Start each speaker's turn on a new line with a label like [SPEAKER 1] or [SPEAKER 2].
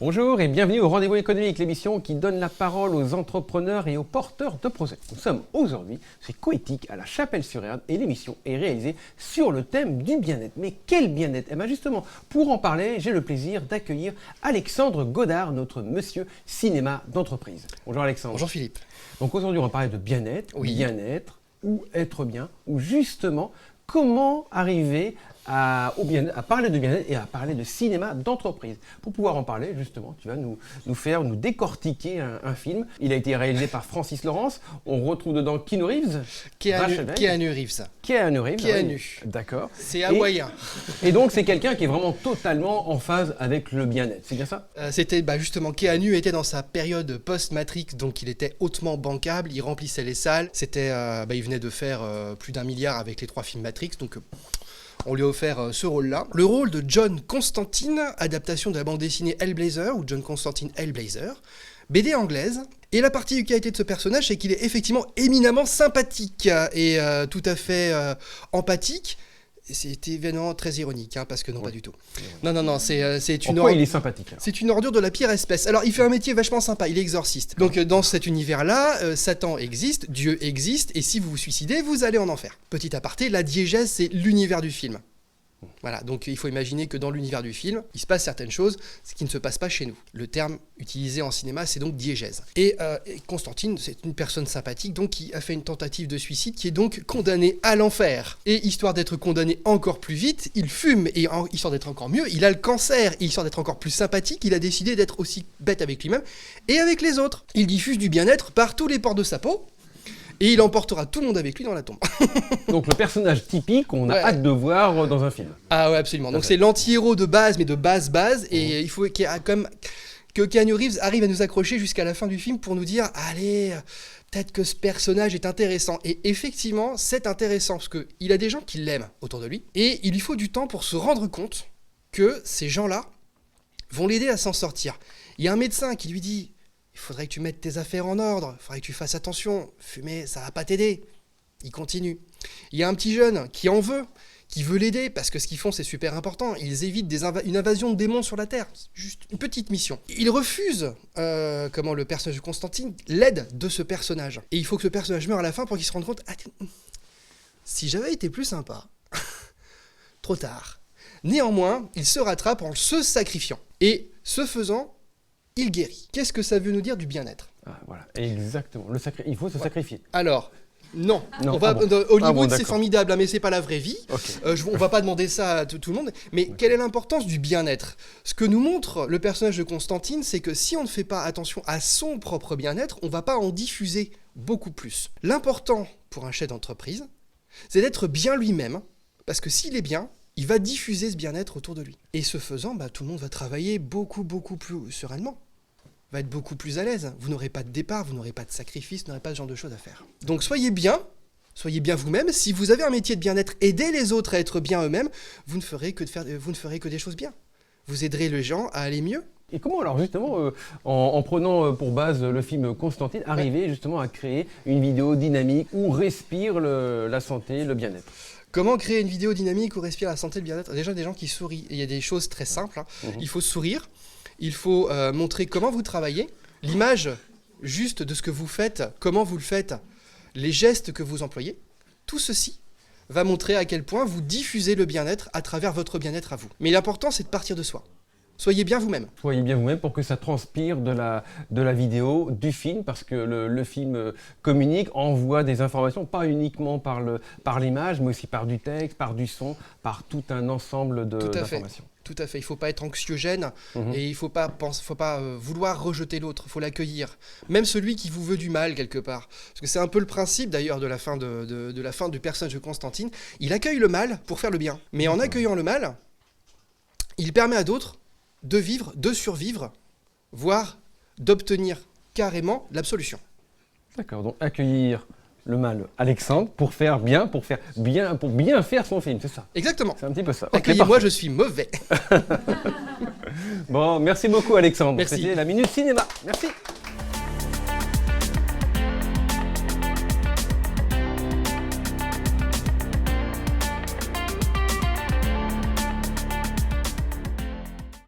[SPEAKER 1] Bonjour et bienvenue au Rendez-vous économique, l'émission qui donne la parole aux entrepreneurs et aux porteurs de projets. Nous sommes aujourd'hui chez Coéthique à la Chapelle-sur-Erdre et l'émission est réalisée sur le thème du bien-être. Mais quel bien-être? Eh bien justement, pour en parler, j'ai le plaisir d'accueillir Alexandre Godard, notre monsieur cinéma d'entreprise. Bonjour Alexandre.
[SPEAKER 2] Bonjour Philippe.
[SPEAKER 1] Donc aujourd'hui on va parler de bien-être,
[SPEAKER 2] Oui.
[SPEAKER 1] bien-être ou être bien, ou justement comment arriver à parler de bien-être et à parler de cinéma d'entreprise. Pour pouvoir en parler, justement, tu vas nous décortiquer un film. Il a été réalisé par Francis Lawrence. On retrouve dedans Keanu Reeves.
[SPEAKER 2] Keanu Reeves.
[SPEAKER 1] Keanu Reeves.
[SPEAKER 2] Keanu.
[SPEAKER 1] Oui. D'accord.
[SPEAKER 2] C'est hawaïen.
[SPEAKER 1] Et donc, c'est quelqu'un qui est vraiment totalement en phase avec le bien-être. C'est bien ça?
[SPEAKER 2] C'était justement, Keanu était dans sa période post-Matrix, donc il était hautement bancable, il remplissait les salles. Il venait de faire plus d'1 milliard avec les 3 films Matrix, donc on lui a offert ce rôle-là. Le rôle de John Constantine, adaptation de la bande dessinée Hellblazer, ou John Constantine Hellblazer, BD anglaise. Et la particularité de ce personnage, c'est qu'il est effectivement éminemment sympathique et tout à fait empathique. C'était évidemment très ironique, parce que non, pas du tout. Non, c'est une...
[SPEAKER 1] Pourquoi il est sympathique?
[SPEAKER 2] C'est une ordure de la pire espèce. Alors, il fait un métier vachement sympa, il est exorciste. Donc, dans cet univers-là, Satan existe, Dieu existe, et si vous vous suicidez, vous allez en enfer. Petit aparté, la diégèse, c'est l'univers du film. Voilà, donc il faut imaginer que dans l'univers du film, il se passe certaines choses, ce qui ne se passe pas chez nous. Le terme utilisé en cinéma, c'est donc diégèse. Et Constantine, c'est une personne sympathique, donc qui a fait une tentative de suicide, qui est donc condamné à l'enfer. Et histoire d'être condamné encore plus vite, il fume, et histoire d'être encore mieux, il a le cancer. Et histoire d'être encore plus sympathique, il a décidé d'être aussi bête avec lui-même et avec les autres. Il diffuse du bien-être par tous les pores de sa peau, et il emportera tout le monde avec lui dans la tombe.
[SPEAKER 1] Donc le personnage typique qu'on a hâte de voir dans un film.
[SPEAKER 2] Ah ouais, absolument. Donc c'est l'anti-héros de base, mais de base. Et il faut que Keanu Reeves arrive à nous accrocher jusqu'à la fin du film pour nous dire « Allez, peut-être que ce personnage est intéressant. » Et effectivement, c'est intéressant, parce qu'il a des gens qui l'aiment autour de lui. Et il lui faut du temps pour se rendre compte que ces gens-là vont l'aider à s'en sortir. Il y a un médecin qui lui dit « Il faudrait que tu mettes tes affaires en ordre, il faudrait que tu fasses attention, fumer, ça va pas t'aider. » Il continue. Il y a un petit jeune qui en veut, qui veut l'aider, parce que ce qu'ils font, c'est super important. Ils évitent une invasion de démons sur la Terre. C'est juste une petite mission. Il refuse, le personnage de Constantine, l'aide de ce personnage. Et il faut que ce personnage meure à la fin pour qu'il se rende compte, si j'avais été plus sympa, trop tard. Néanmoins, il se rattrape en se sacrifiant. Et ce faisant, il guérit. Qu'est-ce que ça veut nous dire du bien-être?
[SPEAKER 1] Voilà, exactement. Il faut se sacrifier.
[SPEAKER 2] Alors, non. Hollywood, c'est formidable, mais c'est pas la vraie vie.
[SPEAKER 1] Okay.
[SPEAKER 2] On va pas demander ça à tout le monde. Mais quelle est l'importance du bien-être? Ce que nous montre le personnage de Constantine, c'est que si on ne fait pas attention à son propre bien-être, on va pas en diffuser beaucoup plus. L'important pour un chef d'entreprise, c'est d'être bien lui-même, parce que s'il est bien, il va diffuser ce bien-être autour de lui. Et ce faisant, tout le monde va travailler beaucoup plus sereinement. Va être beaucoup plus à l'aise. Vous n'aurez pas de départ, vous n'aurez pas de sacrifice, vous n'aurez pas ce genre de choses à faire. Donc soyez bien vous-même. Si vous avez un métier de bien-être, aidez les autres à être bien eux-mêmes, vous ne ferez que des choses bien. Vous aiderez les gens à aller mieux.
[SPEAKER 1] Et comment alors justement, en prenant pour base le film Constantine, arriver justement à créer une vidéo dynamique où respire la santé, le bien-être?
[SPEAKER 2] Comment créer une vidéo dynamique où respire la santé et le bien-être? Déjà, des gens qui sourient. Et il y a des choses très simples. Il faut sourire. Il faut montrer comment vous travaillez. L'image juste de ce que vous faites, comment vous le faites, les gestes que vous employez. Tout ceci va montrer à quel point vous diffusez le bien-être à travers votre bien-être à vous. Mais l'important, c'est de partir de soi. Soyez bien vous-même.
[SPEAKER 1] Soyez bien vous-même pour que ça transpire de la vidéo, du film, parce que le film communique, envoie des informations, pas uniquement par l'image, mais aussi par du texte, par du son, par tout un ensemble d'informations.
[SPEAKER 2] Tout à fait, il ne faut pas être anxiogène et il ne faut pas vouloir rejeter l'autre, il faut l'accueillir. Même celui qui vous veut du mal quelque part. Parce que c'est un peu le principe d'ailleurs de la fin du personnage de Constantine. Il accueille le mal pour faire le bien. Mais en accueillant le mal, il permet à d'autres de vivre, de survivre, voire d'obtenir carrément l'absolution.
[SPEAKER 1] D'accord, donc accueillir le mal Alexandre pour bien faire son film, c'est ça?
[SPEAKER 2] Exactement.
[SPEAKER 1] C'est un petit peu ça.
[SPEAKER 2] Accueillez-moi, je suis mauvais.
[SPEAKER 1] Bon, merci beaucoup Alexandre.
[SPEAKER 2] Merci.
[SPEAKER 1] C'était la Minute Cinéma. Merci.